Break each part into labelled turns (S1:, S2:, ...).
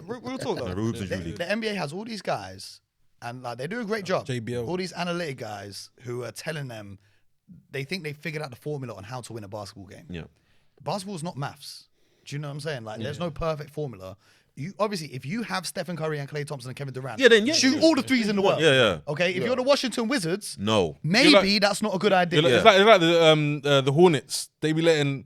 S1: We'll talk though.
S2: Rubes and Julie.
S1: The NBA has all these guys, and like they do a great job.
S3: JBL.
S1: All these analytic guys who are telling them they think they figured out the formula on how to win a basketball game.
S2: Yeah.
S1: Basketball is not maths. Do you know what I'm saying? Like, there's no perfect formula. You obviously, if you have Stephen Curry and Klay Thompson and Kevin Durant, shoot all the threes in the world.
S2: Yeah.
S1: Okay, if you're the Washington Wizards,
S2: No.
S1: maybe that's not a good idea.
S3: It's like the Hornets. They be letting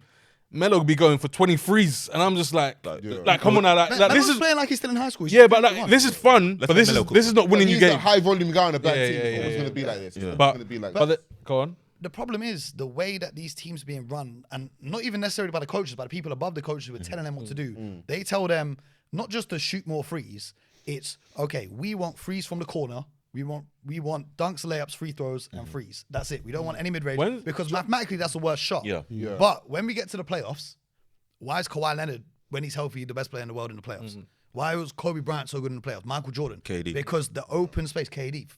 S3: Melo be going for 23s, and I'm just like come on now, like this
S1: Melo's
S3: is
S1: playing like he's still in high school.
S3: but like this is fun, but this is not winning you
S4: He's a
S3: games.
S4: high volume guy on a bad team.
S3: Yeah,
S4: It's always
S3: yeah.
S4: going to be like this. It's
S3: But
S4: going to be like
S3: go on.
S1: The problem is the way that these teams are being run, and not even necessarily by the coaches, but the people above the coaches who are telling them what to do. They tell them not just to shoot more threes. It's okay. We want threes from the corner. We want dunks, layups, free throws, and threes. That's it. We don't want any mid range because mathematically that's the worst shot.
S2: Yeah.
S1: But when we get to the playoffs, why is Kawhi Leonard, when he's healthy, the best player in the world in the playoffs? Why was Kobe Bryant so good in the playoffs? Michael Jordan,
S2: KD.
S1: because the open space, KD.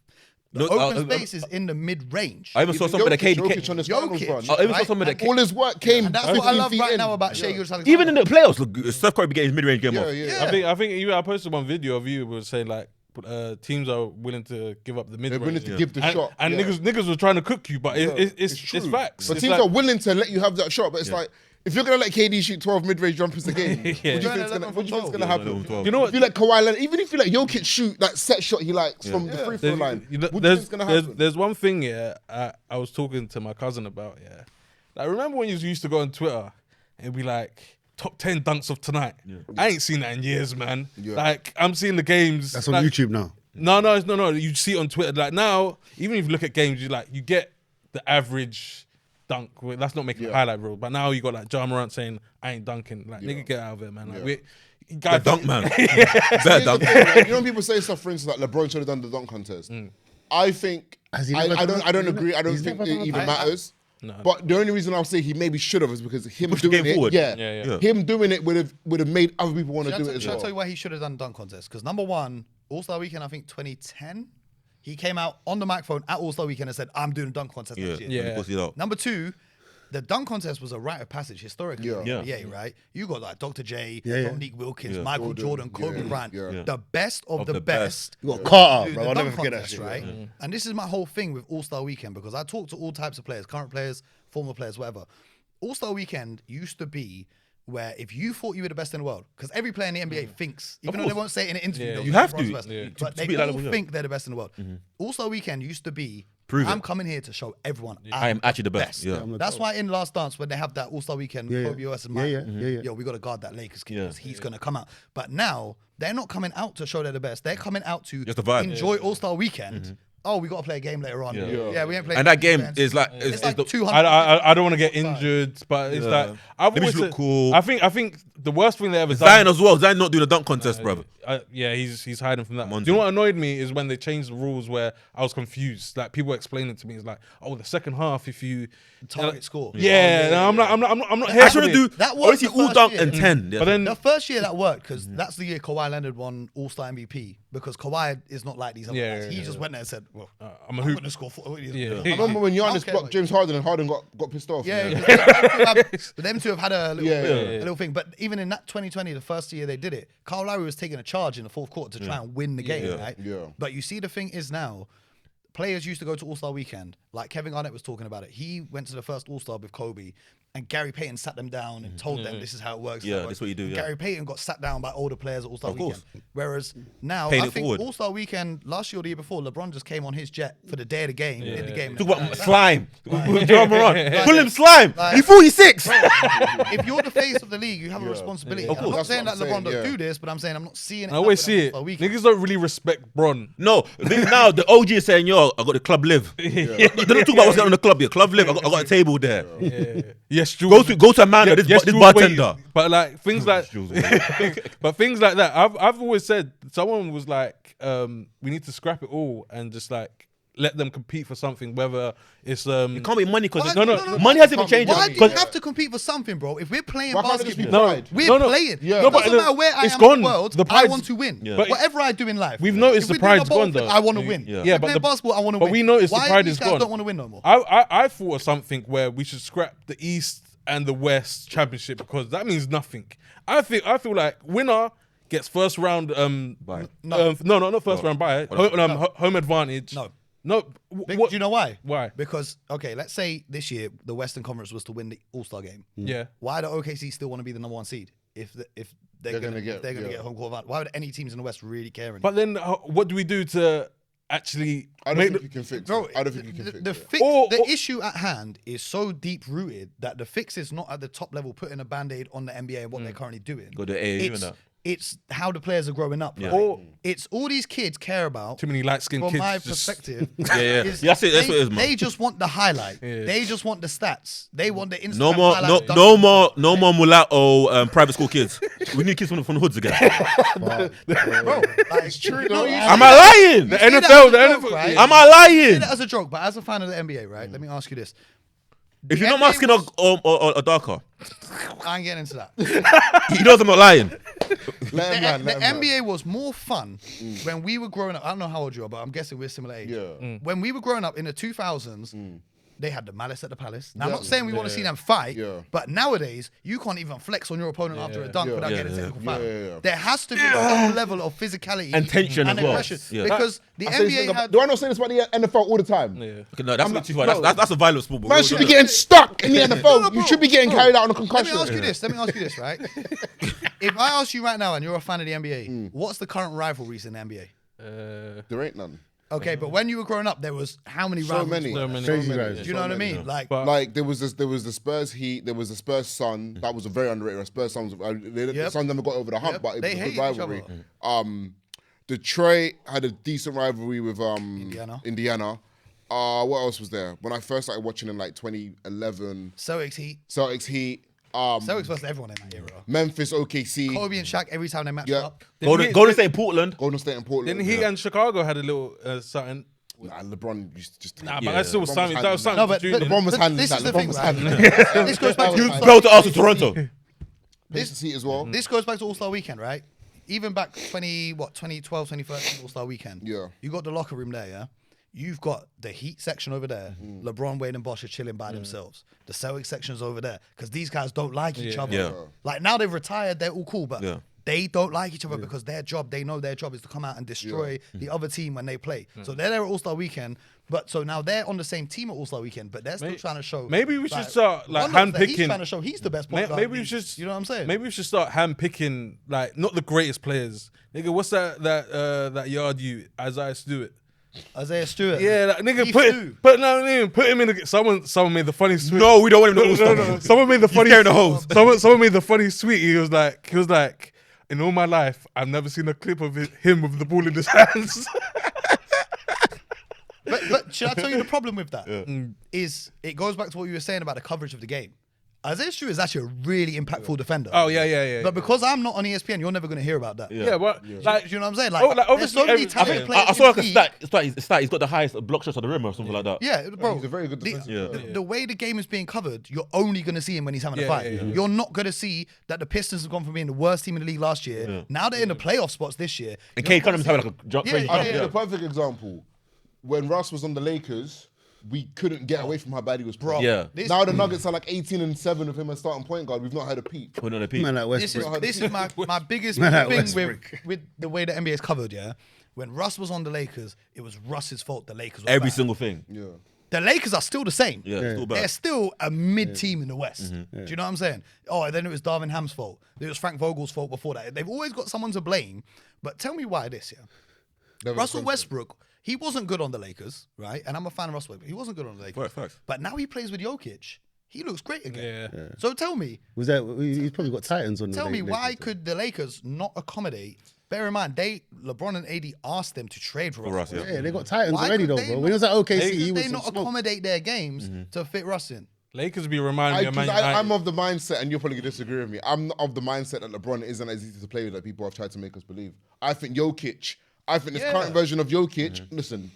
S1: The
S2: Look,
S1: open space is in the mid range.
S2: I even saw something that
S4: Jokic on his finals
S1: Jokic.
S4: run.
S2: I even saw
S1: Right?
S2: something that
S1: And
S4: All his work came.
S1: And that's what I
S4: 15
S1: love
S4: feet
S1: right
S4: in.
S1: now about Shai Gilgeous-Alexander.
S2: even in the playoffs, look, Steph Curry be getting his mid-range game off.
S3: I posted one video of you was saying like teams are willing to give up the mid
S4: They're
S3: range.
S4: willing to give the shot.
S3: And niggas were trying to cook you, but it's
S4: true.
S3: facts.
S4: But
S3: It's
S4: teams
S3: like-
S4: are willing to let you have that shot. But it's like, if you're going to let KD shoot 12 mid-range jumpers a game, what do you think is going to happen?
S3: You know what?
S4: If you let Kawhi Leonard, even if you let Jokic shoot that set shot he likes from the free throw line, what do you think is going to happen?
S3: There's one thing, I was talking to my cousin about, Like, remember when you used to go on Twitter and be like, top 10 dunks of tonight? I ain't seen that in years, man.
S4: Yeah.
S3: Like, I'm seeing the games.
S5: That's on
S3: like,
S5: YouTube now.
S3: No. You see it on Twitter. Like, now, even if you look at games, you get the average dunk. That's not making a highlight reel. But now you got like Ja Morant saying, I ain't dunking. Like, nigga, get out of it, man. Like,
S2: The dunk man. Better
S4: Here's the
S2: dunk.
S4: thing, right? You know when people say stuff, for instance, like LeBron should have done the dunk contest. I think
S5: Has he never
S4: I
S5: done
S4: don't
S5: it?
S4: agree. I don't
S5: He's
S4: think
S5: never
S4: it
S5: done
S4: even
S5: it.
S4: matters. But the only reason I'll say he maybe should have is because him
S2: Push the
S4: doing
S2: game
S4: it,
S2: forward.
S3: Yeah.
S4: him doing it would have made other people want to do it as
S1: Should I
S4: well.
S1: tell you why he should have done dunk contest? Because number one, All-Star Weekend, I think 2010, he came out on the microphone at All-Star Weekend and said, I'm doing a dunk contest next year.
S3: Yeah.
S2: Pussy out.
S1: Number two, the dunk contest was a rite of passage historically in the
S2: Yeah.
S1: NBA, right? You got like Dr. J,
S5: Yeah.
S1: Dominique Wilkins, Michael Jordan, Kobe Bryant,
S4: yeah.
S1: the best of the best.
S5: You got Carter,
S1: do
S5: bro.
S1: the
S5: I'll never
S1: dunk
S5: forget that
S1: contest,
S5: shit.
S1: right? And this is my whole thing with All-Star Weekend because I talk to all types of players, current players, former players, whatever. All-Star Weekend used to be where if you thought you were the best in the world, because every player in the NBA thinks, even though they won't say it in an interview, they'll
S2: You
S1: say
S2: have
S1: LeBron's
S2: to.
S1: the best.
S2: Yeah.
S1: But
S2: To
S1: they
S2: be that
S1: all
S2: level, yeah.
S1: think they're the best in the world. All-Star Weekend used to be,
S2: Prove
S1: I'm
S2: it.
S1: coming here to show everyone
S2: I am actually the best. Yeah.
S1: That's why in Last Dance, when they have that All-Star Weekend,
S5: Yeah, yeah.
S1: Kobe versus
S5: Yeah,
S1: Michael,
S5: yeah.
S1: yo, we got to guard that Lakers kid
S2: Yeah.
S1: because he's going to come out. But now, they're not coming out to show they're the best. They're coming out to
S2: Just the vibe.
S1: enjoy All-Star Weekend. Oh, we got to play a game later on. Yeah, we ain't playing.
S2: And that game
S1: defense.
S2: is like,
S1: It's like
S2: the,
S1: 200.
S3: I don't want to get injured, but it's like I've
S2: Let me
S3: always
S2: look
S3: said,
S2: cool.
S3: I think the worst thing they ever
S2: Zion
S3: done.
S2: as well. Zion not doing the dunk contest, brother.
S3: He's hiding from that.
S2: Monty.
S3: Do you know what annoyed me is when they changed the rules where I was confused. Like people were explaining to me, it's like, oh, the second half, if you
S1: Target score.
S3: Yeah, no, I'm not here
S2: I
S3: for
S2: should
S3: it.
S2: do
S1: That was
S2: honestly
S1: the
S2: all
S1: first
S2: dunk
S1: year.
S2: and 10.
S3: But then
S1: The first year that worked because that's the year Kawhi Leonard won All-Star MVP because Kawhi is not like these other
S3: Yeah,
S1: guys.
S3: yeah,
S1: He
S3: yeah.
S1: just went there and said, well,
S3: I'm a
S1: I'm
S3: hoop.
S1: going to score 4.
S3: Yeah.
S4: I remember when Giannis
S1: Okay,
S4: blocked
S1: but-
S4: James Harden and Harden got pissed off.
S1: Yeah,
S4: man.
S1: because them two have had a little thing. But even in that 2020, the first year they did it, Kyle Lowry was taking a charge in the fourth quarter to try and win the game, right?
S4: Yeah.
S1: But you see, the thing is now, players used to go to All-Star Weekend. Like Kevin Garnett was talking about it. He went to the first All-Star with Kobe, and Gary Payton sat them down and told them this is how it works.
S2: Yeah,
S1: how it
S2: that's
S1: works.
S2: what you do,
S1: And
S2: yeah.
S1: Gary Payton got sat down by older players at All-Star
S2: Of course.
S1: Weekend. Whereas now,
S2: Paying
S1: I
S2: it
S1: think
S2: forward.
S1: All-Star Weekend last year or the year before, LeBron just came on his jet for the day of the game, did the game.
S2: Talk about slime. Ja Morant. Pull him slime.
S1: like-
S2: He's 46.
S1: If you're the face of the league, you have a responsibility.
S4: Of
S1: I'm
S4: course.
S1: not saying that
S4: That's what
S1: LeBron
S4: I'm
S1: don't
S4: saying,
S1: do this, but I'm saying I'm not seeing it.
S3: I always
S1: happen
S3: see
S1: on
S3: it.
S1: All-Star Weekend.
S3: Niggas don't really respect Bron.
S2: No, now the OG is saying, yo, I got the club live. They don't talk about what's going on in the club here. Club live. I got a table there.
S3: Yes,
S2: Go to a man. This
S3: Jules
S2: bartender.
S3: Wade. But like things like,
S2: Jules
S3: but things like that. I've always said someone was like, we need to scrap it all and just like let them compete for something. Whether it's
S2: It can't be money because
S1: Why-
S2: money hasn't been changing.
S1: Why do you
S2: Because
S1: have to compete for something, bro? If we're playing
S4: Why can't it just be
S1: basketball,
S4: pride?
S1: we're playing.
S4: Yeah.
S1: No,
S4: No,
S1: it
S3: but
S1: doesn't matter where I
S3: it's
S1: am
S3: gone.
S1: in the world,
S3: The
S1: I
S3: pride's-
S1: want to win.
S2: Yeah.
S3: But
S1: Whatever I do in life.
S3: we've noticed
S1: if
S3: the
S1: we're doing
S3: pride's
S1: a ball
S3: gone,
S1: flip,
S3: though.
S1: I want to win.
S2: Yeah.
S1: If
S3: Yeah,
S1: we're
S3: but
S1: playing basketball, I want to
S3: but
S1: win.
S3: we noticed the
S1: Why
S3: pride
S1: these
S3: is
S1: guys
S3: gone.
S1: don't want to win no more?
S3: I thought of something where we should scrap the East and the West championship because that means nothing. I feel like winner gets first round.
S2: Bye.
S3: No, not first round bye. Home advantage. No.
S1: Do you know why?
S3: Why?
S1: Because, okay, let's say this year the Western Conference was to win the All-Star game.
S3: Yeah.
S1: Why do OKC still want to be the number 1 seed if they're going to get home court advantage? Why would any teams in the West really care?
S3: But then, what do we do to actually?
S4: I don't think you can fix
S1: Bro,
S4: it. I don't think you can fix it.
S1: The issue at hand is so deep rooted that the fix is not at the top level, putting a band-aid on the NBA and what they're currently doing.
S2: Go to AAU and that.
S1: It's how the players are growing up.
S2: Yeah.
S1: Right? Or it's all these kids care about.
S3: Too many light-skinned
S1: From
S3: kids.
S1: my
S3: just-
S1: perspective,
S2: Yeah.
S1: is
S2: That's it. That's what it is, man.
S1: They just want the highlight. They just want the stats. They want the Instagram
S2: No more,
S1: highlight.
S2: no more mulatto private school kids. We need kids from the hoods again.
S1: Bro, like, it's true. No,
S2: Am I lying?
S3: The
S1: say that
S3: NFL,
S1: as
S3: the
S1: a joke,
S3: NFL.
S1: right?
S2: Am I
S1: say
S2: lying?
S1: that as a joke, but as a fan of the NBA, right? Let me ask you this:
S2: If
S1: The
S2: you're not
S1: NBA
S2: my skin
S1: was-
S2: or darker,
S1: I ain't getting into that.
S2: he knows I'm not lying.
S4: Let him land,
S1: The
S4: let him land.
S1: NBA was more fun when we were growing up. I don't know how old you are, but I'm guessing we're similar age.
S4: Yeah.
S1: When we were growing up in the 2000s, they had the malice at the palace. Now, I'm
S4: Yeah.
S1: not saying we want to see them fight,
S4: Yeah.
S1: but nowadays, you can't even flex on your opponent after a dunk
S4: Yeah.
S1: without
S2: Yeah,
S1: getting a
S2: yeah.
S1: technical foul.
S4: Yeah.
S1: There has to be some level of physicality
S2: And tension as well.
S1: aggression.
S2: Yeah.
S1: Because the
S4: I say this
S1: NBA
S4: thing
S1: had...
S4: about- do I not say this about the NFL all the time?
S3: Yeah.
S2: Okay, no, that's not too far. That's a violent sport. but
S4: Man
S2: we'll
S4: should
S2: do
S4: be
S2: it.
S4: getting stuck in the NFL.
S1: No,
S4: You
S1: bro,
S4: should be getting
S1: bro.
S4: carried out on a
S1: Let me
S4: concussion.
S1: ask you this. Let me ask you this, right? If I ask you right now and you're a fan of the NBA, what's the current rivalries in the NBA?
S4: There ain't none.
S1: Okay, but when you were growing up, there was how many
S4: So
S1: rivalries?
S4: many.
S3: So many.
S5: Crazy
S4: many.
S5: guys.
S1: Do you know what I mean? Like,
S3: But-
S4: Like there was the Spurs Heat, there was the Spurs Sun. That was a very underrated. Spurs Suns. The
S1: Yep.
S4: Suns never got over the hump,
S1: Yep.
S4: but it
S1: They
S4: was a
S1: hated
S4: good
S1: each
S4: rivalry.
S1: other.
S4: Detroit had a decent rivalry with
S1: Indiana.
S4: What else was there? When I first started watching in like 2011,
S1: Celtics Heat.
S4: Celtics Heat,
S1: Celtics versus everyone in that era.
S4: Memphis OKC,
S1: Kobe and Shaq every time they matched
S4: Yeah.
S1: up.
S2: Golden State, Portland.
S4: Golden State and Portland.
S3: Then he and Chicago had a little something.
S4: Nah, LeBron used to just.
S3: Nah,
S2: Yeah.
S3: but that's still
S4: LeBron was
S3: something. That was
S4: handling
S1: No,
S3: something.
S1: but,
S3: to do,
S4: LeBron was
S1: but
S4: handling
S1: this
S4: that.
S1: is the
S4: LeBron
S1: thing,
S4: was
S1: right?
S4: handling
S1: This goes back to All-Star
S2: Bell to Arsenal, Toronto.
S4: This Heat as well.
S1: This goes back to All-Star Weekend, right? Even back 2012, 2013 All-Star Weekend.
S4: Yeah.
S1: You got the locker room there, yeah? You've got the Heat section over there. LeBron, Wade, and Bosh are chilling by themselves. The Celtics section's over there because these guys don't like each other.
S2: Yeah.
S1: Like now they've retired, they're all cool, but
S2: Yeah.
S1: they don't like each other because their job, they know their job is to come out and destroy the other team when they play. So they're there at All-Star Weekend, but so now they're on the same team at All-Star Weekend, but they're still trying to show.
S3: maybe we should start, like,
S1: one of them, He's
S3: handpicking-
S1: trying to show he's the best point guard.
S3: Maybe we
S1: in the
S3: should.
S1: league. You know what I'm saying?
S3: Maybe we should start handpicking, like, not the greatest players. Nigga, what's that yard you Isaiah Stewart?
S1: Isaiah Stewart.
S3: Yeah, like, nigga,
S1: Keith
S3: put
S1: Stu.
S3: him in. Someone made the funny tweet.
S2: No, we don't want him to All-Star.
S3: Someone made the funny.
S2: carrying the hose.
S3: Someone made the funny tweet. He was like, in all my life, I've never seen a clip of him with the ball in his hands.
S1: But should I tell you the problem with that? Is it goes back to what you were saying about the coverage of the game. Isaiah Stewart is actually a really impactful defender.
S3: Oh yeah.
S1: But because I'm not on ESPN, you're never going to hear about that.
S3: yeah, but
S1: Do
S3: like,
S1: you know what I'm saying?
S3: Oh, like,
S1: there's
S3: obviously
S1: so many
S3: every-
S1: talented
S3: I
S1: players.
S2: I saw like a
S1: in the league.
S2: stat. He's got the highest block shots at the rim or something like that.
S1: Yeah, bro.
S4: He's a very good defensive player.
S1: The way the game is being covered, you're only going to see him when he's having a
S3: Yeah,
S1: fight.
S3: yeah, yeah.
S1: You're not going to see that the Pistons have gone from being the worst team in the league last year. Now they're in the playoff spots this year.
S2: And
S1: You're
S2: Kate
S1: not
S2: Cunningham's
S1: gonna
S2: having
S1: see-
S2: like a
S1: Yeah,
S2: crazy.
S1: yeah,
S4: I'll
S1: yeah.
S4: give you the perfect example. When Russ was on the Lakers, we couldn't get away from how bad he was playing.
S2: Yeah.
S1: This-
S4: Now the Nuggets are like 18-7 with him as starting point guard. We've not had a peep.
S2: Put on a peak.
S5: Man like
S1: This
S5: Westbrook.
S1: is my biggest
S5: Man,
S1: thing
S5: Westbrook.
S1: with the way the NBA is covered, yeah? When Russ was on the Lakers, it was Russ's fault the Lakers were
S2: Every
S1: bad.
S2: single thing.
S4: Yeah.
S1: The Lakers are still the same.
S2: Yeah, still
S1: They're
S2: bad.
S1: still a mid team in the West. Do you know what I'm saying? Oh, and then it was Darvin Ham's fault. It was Frank Vogel's fault before that. They've always got someone to blame. But tell me why this, yeah?
S4: Never
S1: Russell
S4: constant.
S1: Westbrook, he wasn't good on the Lakers, right? And I'm a fan of Russell Westbrook. He wasn't good on the Lakers.
S2: Right, facts.
S1: But now he plays with Jokic. He looks great again.
S3: Yeah.
S1: So tell me,
S5: Was that? He's probably got Titans on.
S1: Tell
S5: the
S1: me
S5: Lakers,
S1: why
S5: though.
S1: could the Lakers not accommodate? Bear in mind, LeBron and AD asked them to trade for
S2: Russ,
S1: Russ.
S2: yeah.
S5: Yeah, they got Titans
S1: Why
S5: already
S1: could
S5: though,
S1: they
S5: bro.
S1: not-
S5: When he was at OKC,
S1: Why
S5: he
S1: could
S5: was
S1: they
S5: some
S1: not
S5: smoke.
S1: accommodate their games to fit Russ in?
S3: Lakers be reminding me of Man
S4: Because
S3: United.
S4: I'm of the mindset, and you're probably gonna disagree with me. I'm of the mindset that LeBron isn't as easy to play with that people have tried to make us believe. I think Jokic. I think this
S1: Yeah.
S4: current version of Jokic. Listen,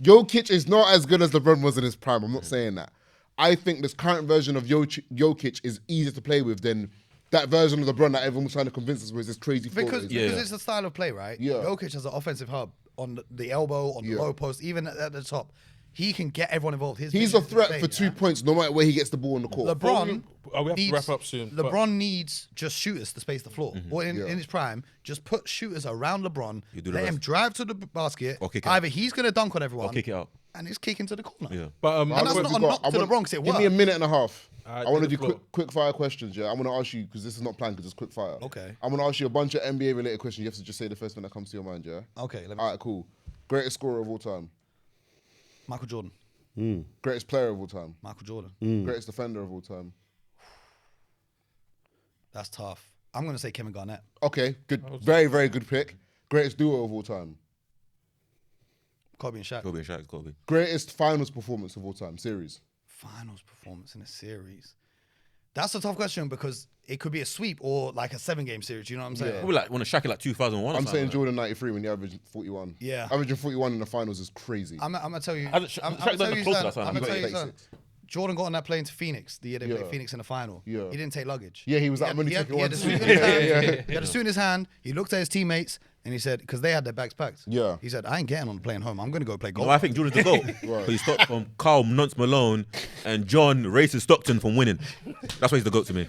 S4: Jokic is not as good as LeBron was in his prime. I'm not saying that. I think this current version of Jokic is easier to play with than that version of LeBron that everyone was trying to convince us was this crazy.
S1: Because
S4: forward.
S1: it's a style of play, right?
S4: Yeah.
S1: Jokic has an offensive hub on the elbow, on the
S4: Yeah.
S1: low post, even at the top. he can get everyone involved.
S4: He's
S1: vision
S4: a
S1: is
S4: threat
S1: insane,
S4: for 2
S1: yeah?
S4: points no matter where he gets the ball on the court.
S1: LeBron
S3: we have to
S1: needs,
S3: wrap up soon. but-
S1: LeBron needs just shooters to space the floor. Or in his prime, just put shooters around LeBron,
S2: You do the
S1: let him
S2: rest.
S1: drive to the basket.
S2: Or kick it out.
S1: Either he's going to dunk on everyone
S2: Or kick it out.
S1: and he's kicking to the corner.
S2: Yeah.
S3: But
S1: And that's
S4: How
S1: not
S4: long
S1: a
S4: have you got?
S1: knock to
S4: I
S1: the Bronx. It
S4: Give me a
S1: works.
S4: minute and a half.
S3: Alright,
S4: I want to
S3: take
S4: do
S3: the floor.
S4: quick fire questions. Yeah, I'm going to ask you because this is not planned because it's quick fire.
S1: Okay.
S4: I'm going to ask you a bunch of NBA related questions. You have to just say the first one that comes to your mind. Yeah.
S1: Okay, let me.
S4: All right, cool. Greatest scorer of all time.
S1: Michael Jordan.
S4: Greatest player of all time.
S1: Michael Jordan.
S4: Greatest defender of all time.
S1: That's tough. I'm going to say Kevin Garnett.
S4: Okay, good. Very, very good pick. Greatest duo of all time.
S1: Kobe and Shaq.
S2: Kobe and Shaq, Kobe.
S4: Greatest finals performance of all time. Series.
S1: Finals performance in a series. That's a tough question because it could be a sweep or like a 7-game series. You know what I'm saying?
S2: Probably like when a Shaq in like 2001.
S4: I'm saying Jordan 93 when he averaged 41.
S1: Yeah.
S4: Averaging 41 in the finals is crazy.
S1: I'm going to tell you.
S2: Shaq
S1: I'm
S2: done
S1: gonna tell
S2: the
S1: you
S2: close to
S1: something.
S2: that time.
S1: I'm
S2: He
S1: gonna
S2: got
S1: tell you
S4: 86.
S1: something. Jordan got on that plane to Phoenix the year they
S4: Yeah.
S1: played Phoenix in the final.
S4: Yeah.
S1: He didn't take luggage.
S4: Yeah, he was like, I'm only
S1: he had,
S4: taking
S1: he
S4: one
S1: had a
S4: suit.
S1: suit in his hand. He had a suit in his hand. He looked at his teammates and he said, because they had their bags packed.
S4: Yeah.
S1: He said, I ain't getting on the plane home. I'm going to go play golf.
S2: No, I think Jordan's the GOAT. But he stopped from Carl Nance Malone and John Racist Stockton from winning. That's why he's the GOAT to me.